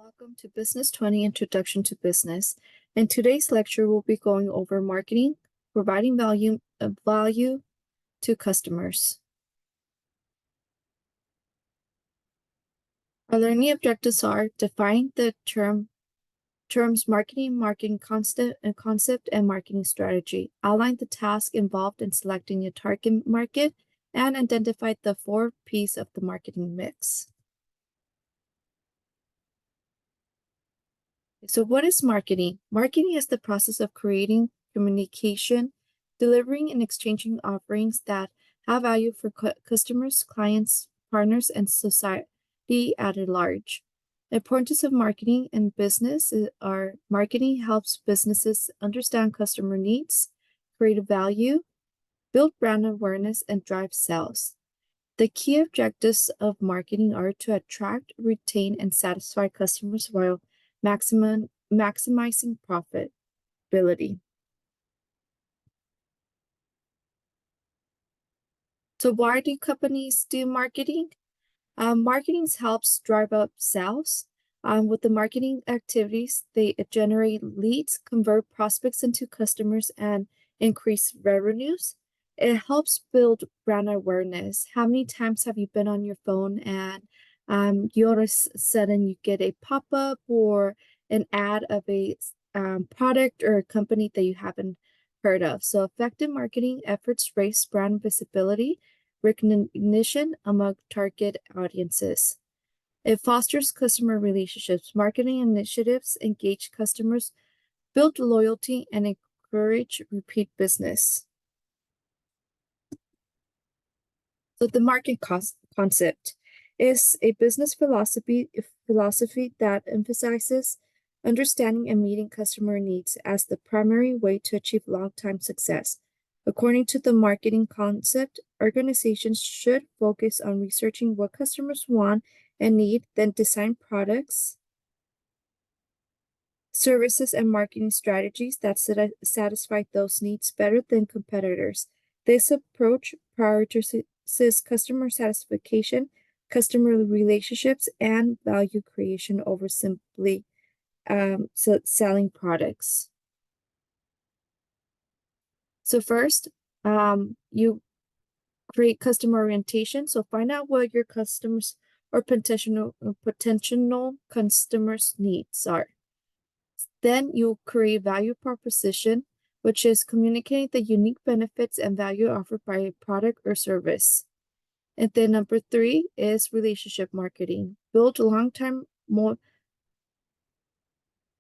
Welcome to Business 20 Introduction to Business. In today's lecture, we'll be going over marketing, providing value to customers. Our learning objectives are define the terms marketing concept, and marketing strategy, outline the task involved in selecting a target market, and identify the 4 P's of the marketing mix. So what is marketing? Marketing is the process of creating communication, delivering and exchanging offerings that have value for customers, clients, partners, and society at large. The importance of marketing in business are marketing helps businesses understand customer needs, create value, build brand awareness, and drive sales. The key objectives of marketing are to attract, retain, and satisfy customers while maximizing profitability. So why do companies do marketing? Marketing helps drive up sales. With the marketing activities, they generate leads, convert prospects into customers, and increase revenues. It helps build brand awareness. How many times have you been on your phone and you all of a sudden you get a pop-up or an ad of a product or a company that you haven't heard of? So effective marketing efforts raise brand visibility, recognition among target audiences. It fosters customer relationships. Marketing initiatives engage customers, build loyalty, and encourage repeat business. So the market concept is a business philosophy that emphasizes understanding and meeting customer needs as the primary way to achieve long-term success. According to the marketing concept, organizations should focus on researching what customers want and need, then design products, services, and marketing strategies that satisfy those needs better than competitors. This approach prioritizes customer satisfaction, customer relationships, and value creation over simply selling products. So first, you create customer orientation. So find out what your customers or potential customers' needs are. Then you create value proposition, which is communicating the unique benefits and value offered by a product or service. And then number 3 is relationship marketing. Build long-term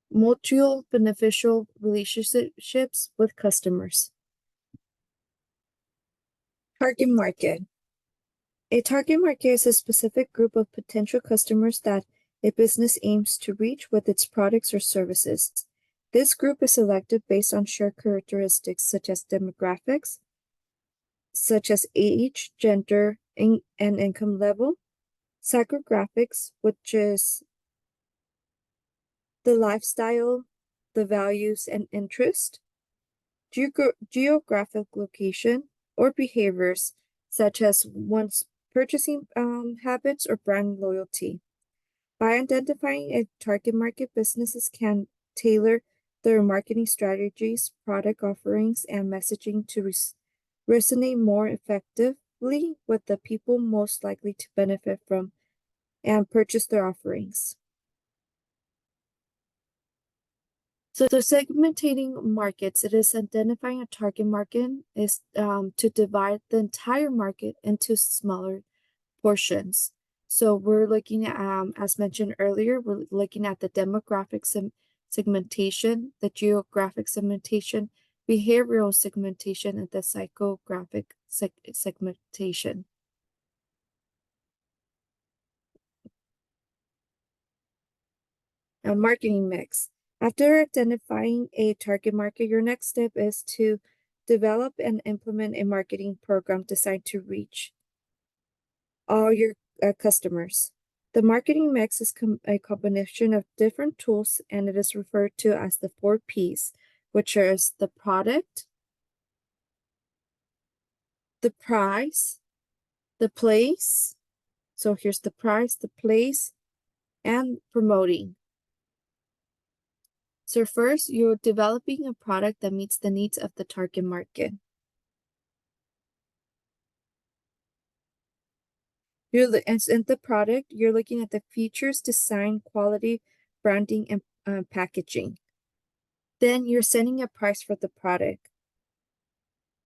mutual beneficial relationships with customers. Target market. A target market is a specific group of potential customers that a business aims to reach with its products or services. This group is selected based on shared characteristics such as demographics, such as age, gender, and income level, psychographics, which is the lifestyle, the values, and interest, geographic location, or behaviors such as one's purchasing habits or brand loyalty. By identifying a target market, businesses can tailor their marketing strategies, product offerings, and messaging to resonate more effectively with the people most likely to benefit from and purchase their offerings. So segmenting markets, it is identifying a target market is to divide the entire market into smaller portions. So we're looking at, as mentioned earlier, we're looking at the demographic segmentation, the geographic segmentation, behavioral segmentation, and the psychographic segmentation. A marketing mix. After identifying a target market, your next step is to develop and implement a marketing program designed to reach all your customers. The marketing mix is a combination of different tools, and it is referred to as the 4 P's, which is the product, the price, the place. So here's the price, the place, and promoting. So first, you're developing a product that meets the needs of the target market. As in the product, you're looking at the features, design, quality, branding, and packaging. Then you're setting a price for the product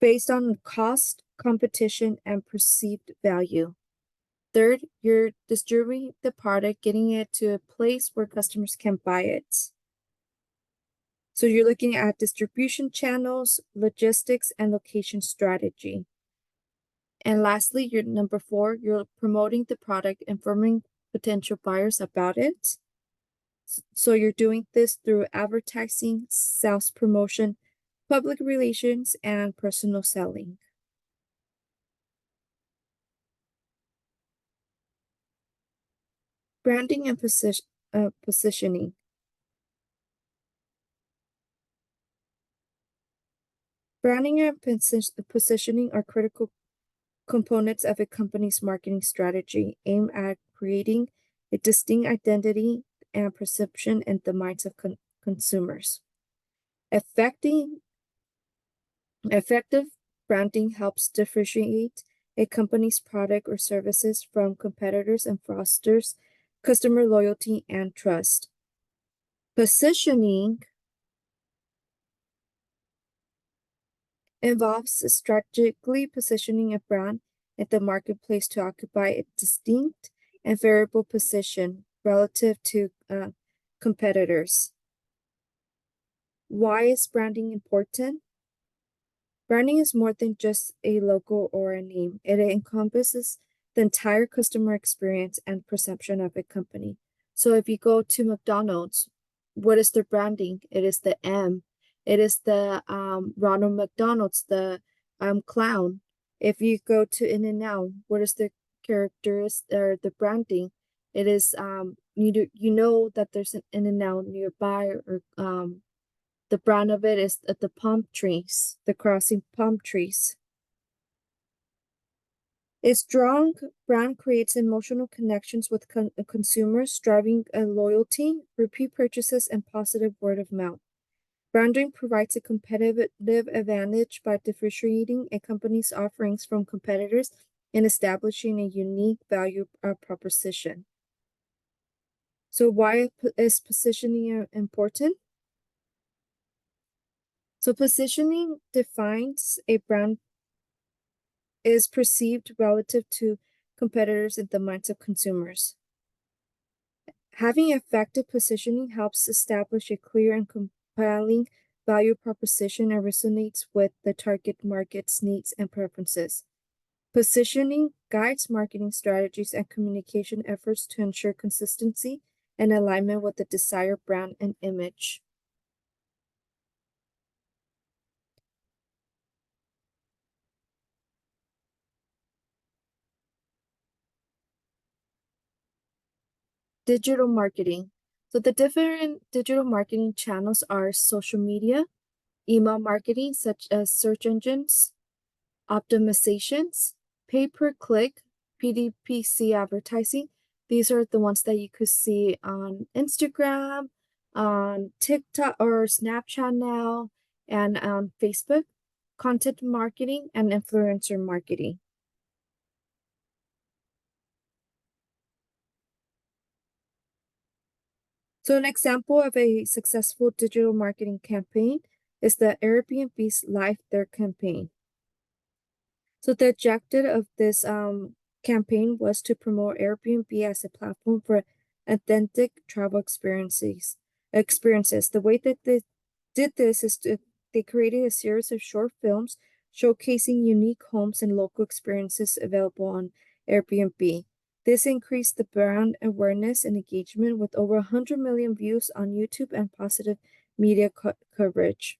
based on cost, competition, and perceived value. Third, you're distributing the product, getting it to a place where customers can buy it. So you're looking at distribution channels, logistics, and location strategy. And lastly, you're number 4, you're promoting the product, informing potential buyers about it. So you're doing this through advertising, sales promotion, public relations, and personal selling. Branding and positioning. Branding and positioning are critical components of a company's marketing strategy aimed at creating a distinct identity and perception in the minds of consumers. Effective branding helps differentiate a company's product or services from competitors and fosters customer loyalty and trust. Positioning involves strategically positioning a brand in the marketplace to occupy a distinct and variable position relative to competitors. Why is branding important? Branding is more than just a logo or a name. It encompasses the entire customer experience and perception of a company. So if you go to McDonald's, what is their branding? It is the M. It is the Ronald McDonald's, the clown. If you go to In-N-Out, what is the characteristic or the branding? It is you know that there's an In-N-Out nearby, or the brand of it is the palm trees, the crossing palm trees. A strong brand creates emotional connections with consumers, driving a loyalty, repeat purchases, and positive word of mouth. Branding provides a competitive advantage by differentiating a company's offerings from competitors and establishing a unique value proposition. So why is positioning important? So positioning defines a brand is perceived relative to competitors in the minds of consumers. Having effective positioning helps establish a clear and compelling value proposition and resonates with the target market's needs and preferences. Positioning guides marketing strategies and communication efforts to ensure consistency and alignment with the desired brand and image. Digital marketing. So the different digital marketing channels are social media, email marketing, such as search engines, optimizations, pay-per-click, PPC advertising. These are the ones that you could see on Instagram, on TikTok or Snapchat now, and on Facebook. Content marketing and influencer marketing. So an example of a successful digital marketing campaign is the Airbnb's Live There campaign. So the objective of this campaign was to promote Airbnb as a platform for authentic travel experiences. The way that they did this is they created a series of short films showcasing unique homes and local experiences available on Airbnb. This increased the brand awareness and engagement with over 100 million views on YouTube and positive media coverage.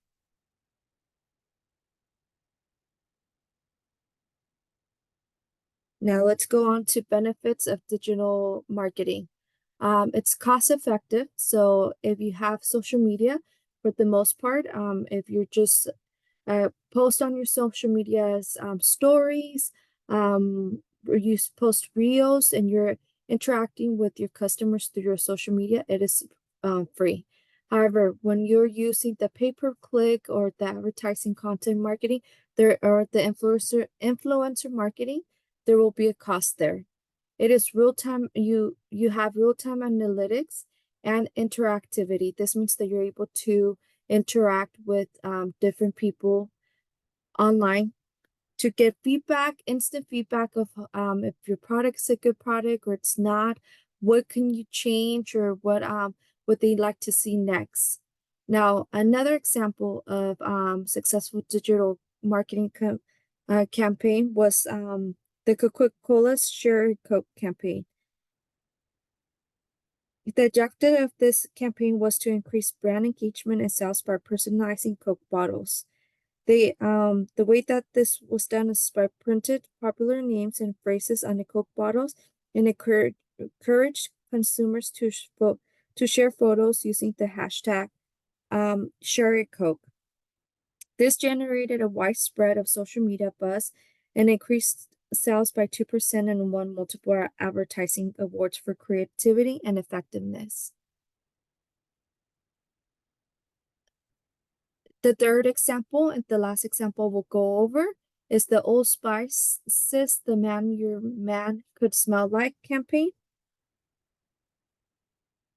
Now let's go on to benefits of digital marketing. It's cost effective. So if you have social media, for the most part, if you're just post on your social media's stories, or you post reels and you're interacting with your customers through your social media, it is free. However, when you're using the pay-per-click or the advertising content marketing, there or the influencer marketing, there will be a cost there. It is real time, you have real-time analytics and interactivity. This means that you're able to interact with different people online to get feedback, instant feedback of if your product is a good product or it's not, what can you change or what they'd like to see next. Now, another example of successful digital marketing campaign was the Coca-Cola Share Coke campaign. The objective of this campaign was to increase brand engagement and sales by personalizing Coke bottles. The way that this was done is by printed popular names and phrases on the Coke bottles and encouraged consumers to share photos using the hashtag #ShareItCoke. This generated a widespread of social media buzz and increased sales by 2% and won multiple advertising awards for creativity and effectiveness. The third example and the last example we'll go over is the Old Spice's The Man Your Man Could Smell Like campaign.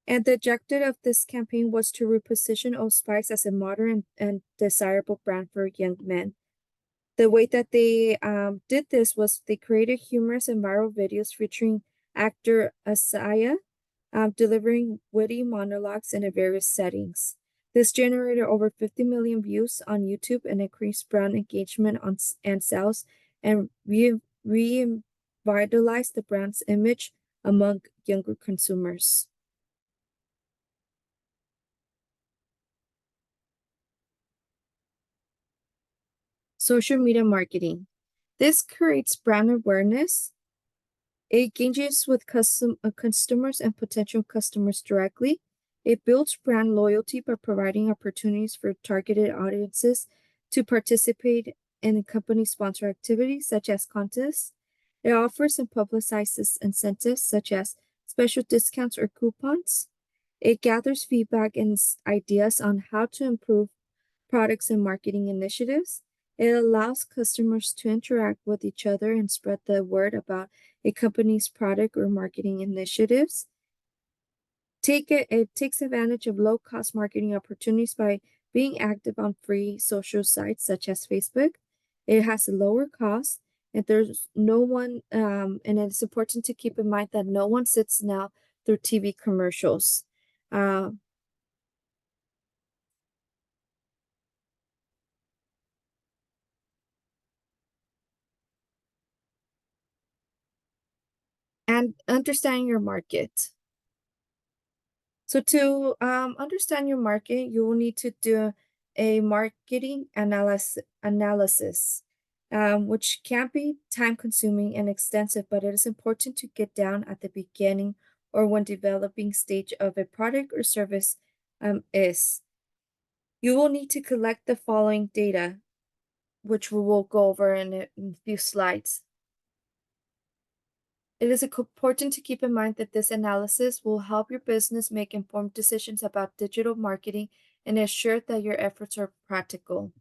And the objective of this campaign was to reposition Old Spice as a modern and desirable brand for young men. The way that they did this was they created humorous and viral videos featuring actor Asaya delivering witty monologues in various settings. This generated over 50 million views on YouTube and increased brand engagement and sales and revitalized the brand's image among younger consumers. Social media marketing. This creates brand awareness. It engages with customers and potential customers directly. It builds brand loyalty by providing opportunities for targeted audiences to participate in company sponsor activities such as contests. It offers and publicizes incentives such as special discounts or coupons. It gathers feedback and ideas on how to improve products and marketing initiatives. It allows customers to interact with each other and spread the word about a company's product or marketing initiatives. It takes advantage of low-cost marketing opportunities by being active on free social sites such as Facebook. It has a lower cost, and there's no one, and it's important to keep in mind that no one sits now through TV commercials. And understanding your market. So to understand your market, you will need to do a marketing analysis, which can be time consuming and extensive, but it is important to get down at the beginning or when developing stage of a product or service is. You will need to collect the following data, which we will go over in a few slides. It is important to keep in mind that this analysis will help your business make informed decisions about digital marketing and ensure that your efforts are practical.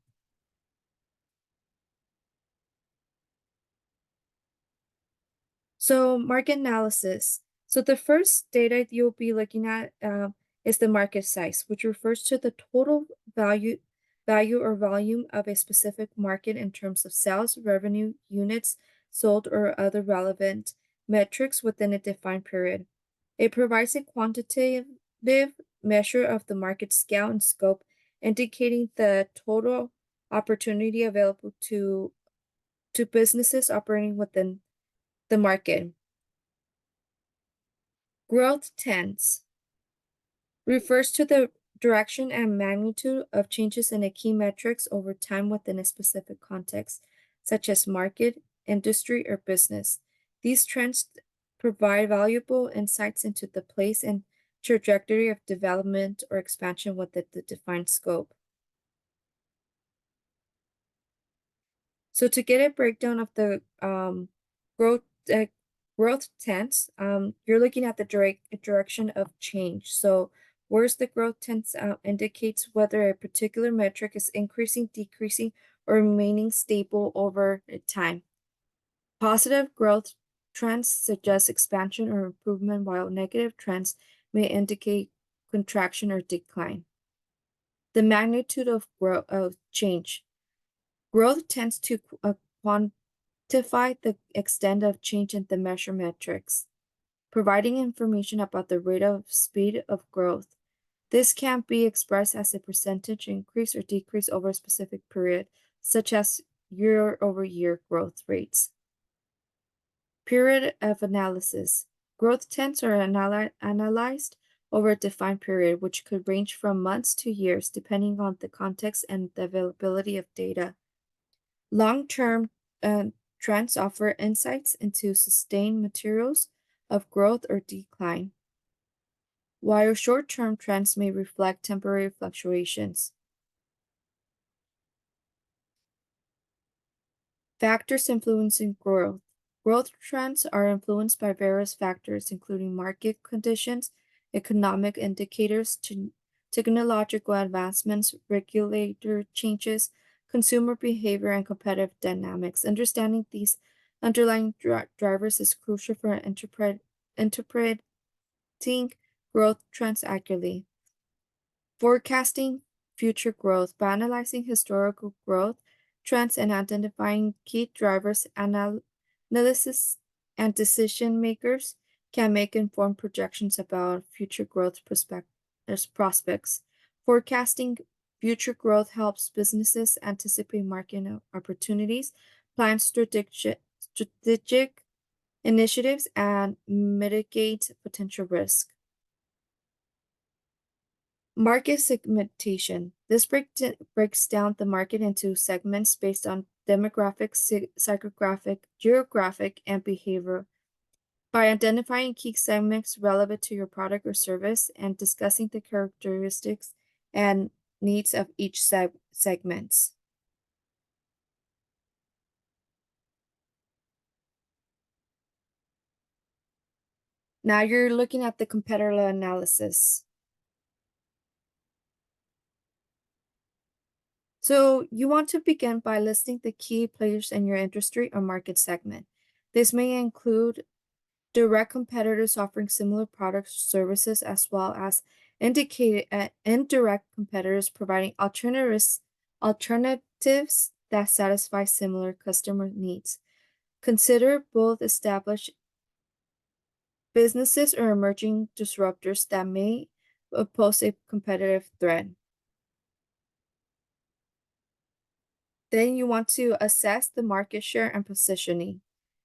So market analysis. So the first data you'll be looking at is the market size, which refers to the total value or volume of a specific market in terms of sales, revenue, units sold, or other relevant metrics within a defined period. It provides a quantitative measure of the market scale and scope, indicating the total opportunity available to businesses operating within the market. Growth trends refers to the direction and magnitude of changes in a key metrics over time within a specific context, such as market, industry, or business. These trends provide valuable insights into the place and trajectory of development or expansion within the defined scope. So to get a breakdown of the growth growth trends, you're looking at the direction of change. So Whereas the growth tense indicates whether a particular metric is increasing, decreasing, or remaining stable over time. Positive growth trends suggest expansion or improvement, while negative trends may indicate contraction or decline. The magnitude of change. Growth tends to quantify the extent of change in the measure metrics, providing information about the rate of speed of growth. This can be expressed as a percentage increase or decrease over a specific period, such as year-over-year growth rates. Period of analysis. Growth trends are analyzed over a defined period, which could range from months to years, depending on the context and the availability of data. Long-term trends offer insights into sustained materials of growth or decline, while short-term trends may reflect temporary fluctuations. Factors influencing growth. Growth trends are influenced by various factors, including market conditions, economic indicators, technological advancements, regulator changes, consumer behavior, and competitive dynamics. Understanding these underlying drivers is crucial for interpreting growth trends accurately. Forecasting future growth. By analyzing historical growth trends and identifying key drivers, analysis and decision makers can make informed projections about future growth prospects. Forecasting future growth helps businesses anticipate market opportunities, plan strategic initiatives, and mitigate potential risk. Market segmentation. This breaks down the market into segments based on demographic, psychographic, geographic, and behavior. By identifying key segments relevant to your product or service and discussing the characteristics and needs of each segments. Now you're looking at the competitor analysis. So you want to begin by listing the key players in your industry or market segment. This may include direct competitors offering similar products or services, as well as indirect competitors providing alternatives that satisfy similar customer needs. Consider both established businesses or emerging disruptors that may pose a competitive threat. Then you want to assess the market share and positioning.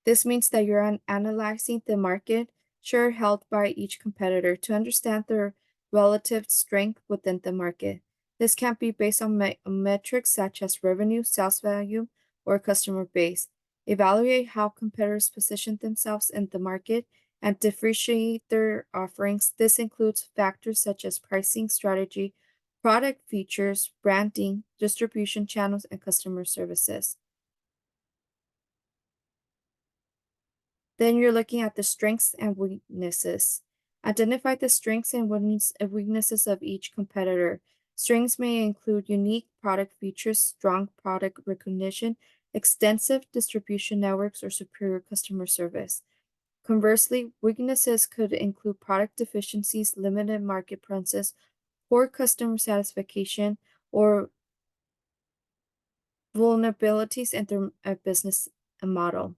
This means that you're analyzing the market share held by each competitor to understand their relative strength within the market. This can be based on metrics such as revenue, sales value, or customer base. Evaluate how competitors position themselves in the market and differentiate their offerings. This includes factors such as pricing strategy, product features, branding, distribution channels, and customer services. Then you're looking at the strengths and weaknesses. Identify the strengths and weaknesses of each competitor. Strengths may include unique product features, strong product recognition, extensive distribution networks, or superior customer service. Conversely, weaknesses could include product deficiencies, limited market presence, poor customer satisfaction, or vulnerabilities in their business model.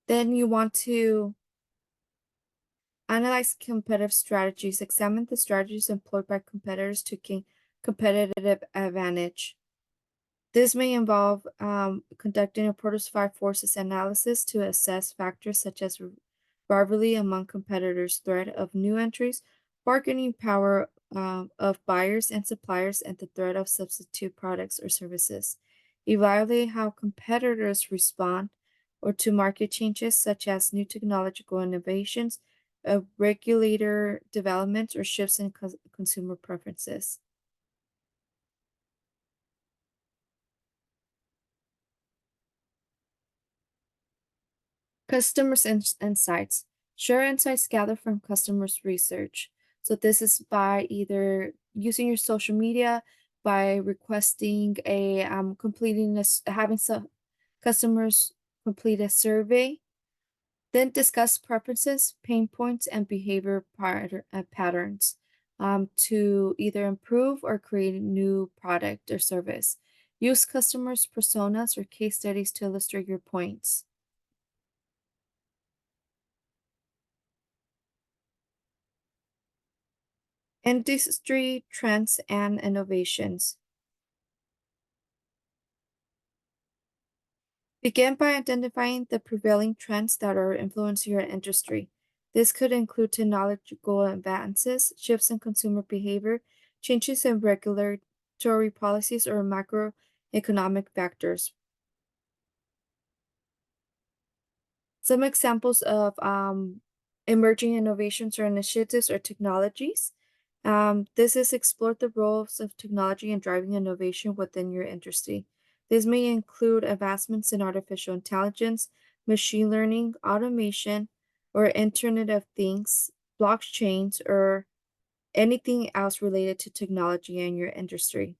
Then you want to analyze competitive strategies. Examine the strategies employed by competitors to gain competitive advantage. This may involve conducting a Porter's Five Forces analysis to assess factors such as rivalry among competitors, threat of new entries, bargaining power of buyers and suppliers, and the threat of substitute products or services. Evaluate how competitors respond or to market changes such as new technological innovations, regulator developments, or shifts in consumer preferences. Customers' insights. Share insights gathered from customers' research. So this is by either using your social media, by requesting a completing this, having some customers complete a survey, then discuss preferences, pain points, and behavior patterns to either improve or create a new product or service. Use customers' personas or case studies to illustrate your points. Industry trends and innovations. Begin by identifying the prevailing trends that are influencing your industry. This could include technological advances, shifts in consumer behavior, changes in regulatory policies, or macroeconomic factors. Some examples of emerging innovations or initiatives or technologies. This is explore the roles of technology in driving innovation within your industry. This may include advancements in artificial intelligence, machine learning, automation, or Internet of Things, blockchains, or anything else related to technology in your industry.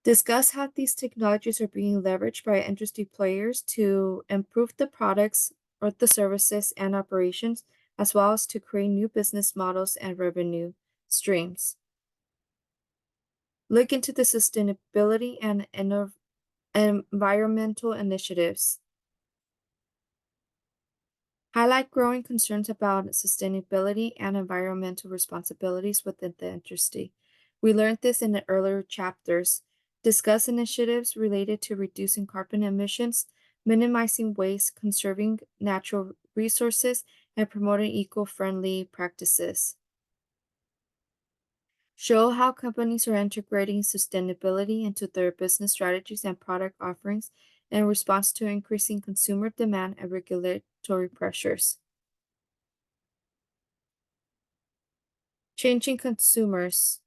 Discuss how these technologies are being leveraged by industry players to improve the products or the services and operations, as well as to create new business models and revenue streams. Look into the sustainability and environmental initiatives. Highlight growing concerns about sustainability and environmental responsibilities within the industry. We learned this in the earlier chapters. Discuss initiatives related to reducing carbon emissions, minimizing waste, conserving natural resources, and promoting eco-friendly practices. Show how companies are integrating sustainability into their business strategies and product offerings in response to increasing consumer demand and regulatory pressures. Changing consumers.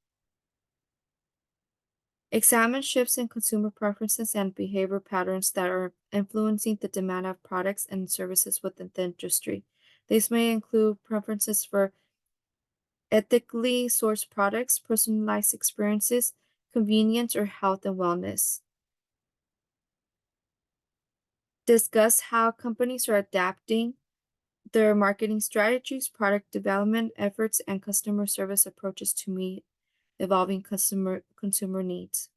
Examine shifts in consumer preferences and behavior patterns that are influencing the demand of products and services within the industry. These may include preferences for ethically sourced products, personalized experiences, convenience, or health and wellness. Discuss how companies are adapting their marketing strategies, product development efforts, and customer service approaches to meet evolving consumer needs.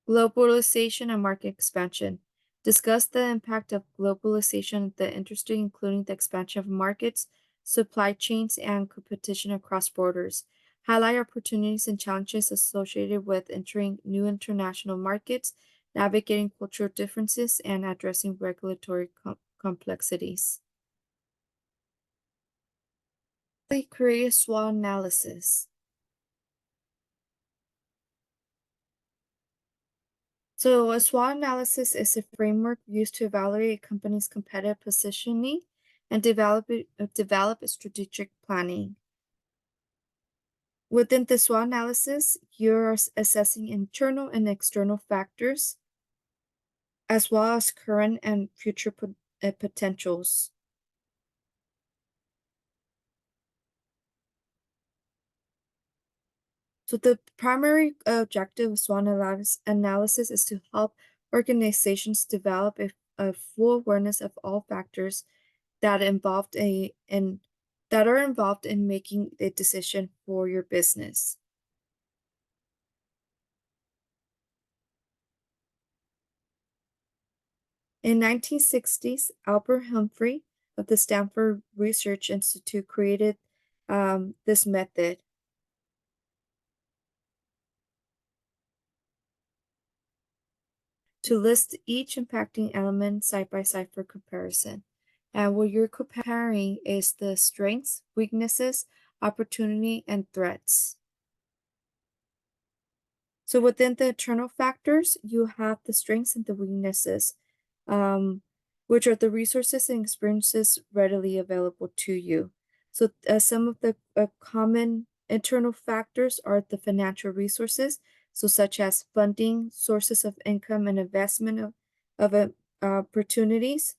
Globalization and market expansion. Discuss the impact of globalization on the industry, including the expansion of markets, supply chains, and competition across borders. Highlight opportunities and challenges associated with entering new international markets, navigating cultural differences, and addressing regulatory complexities. They create a SWOT analysis. So a SWOT analysis is a framework used to evaluate a company's competitive positioning and develop a strategic planning. Within the SWOT analysis, you're assessing internal and external factors, as well as current and future potentials. So the primary objective of SWOT analysis is to help organizations develop a full awareness of all factors that that are involved in making a decision for your business. In 1960s, Albert Humphrey of the Stanford Research Institute created this method to list each impacting element side by side for comparison. And what you're comparing is the strengths, weaknesses, opportunity, and threats. So within the internal factors, you have the strengths and the weaknesses, um, which are the resources and experiences readily available to you. So some of the common internal factors are the financial resources, so such as funding, sources of income and investment, of opportunities.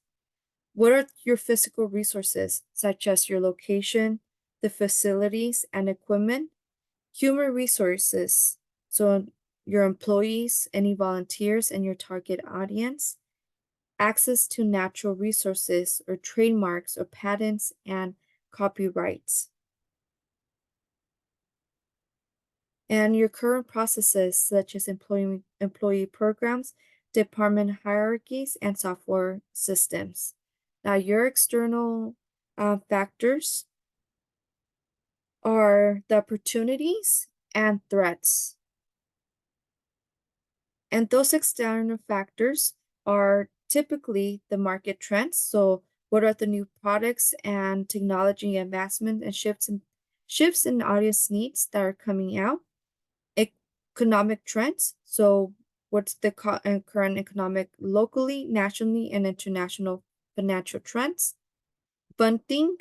What are your physical resources, such as your location, the facilities and equipment? Human resources, so your employees, any volunteers, and your target audience. Access to natural resources or trademarks or patents and copyrights. And your current processes, such as employee programs, department hierarchies, and software systems. Now, your external factors are the opportunities and threats. And those external factors are typically the market trends. So, what are the new products and technology advancement and shifts in audience needs that are coming out? Economic trends. So, what's the current economic locally, nationally, and international financial trends? Funding,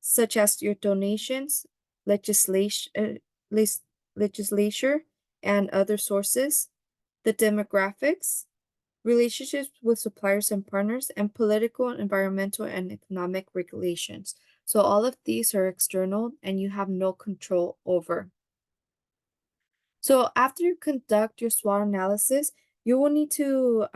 such as your donations, legislation, legislature, and other sources. The demographics, relationships with suppliers and partners, and political, environmental, and economic regulations. So all of these are external and you have no control over. So after you conduct your SWOT analysis, you will need to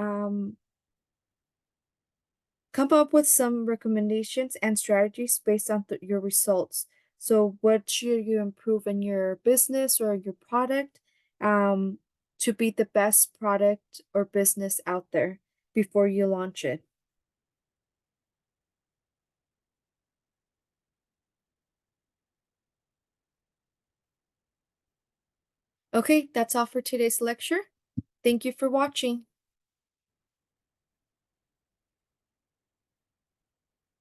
come up with some recommendations and strategies based on your results. So what should you improve in your business or your product um, to be the best product or business out there before you launch it? Okay, that's all for today's lecture. Thank you for watching.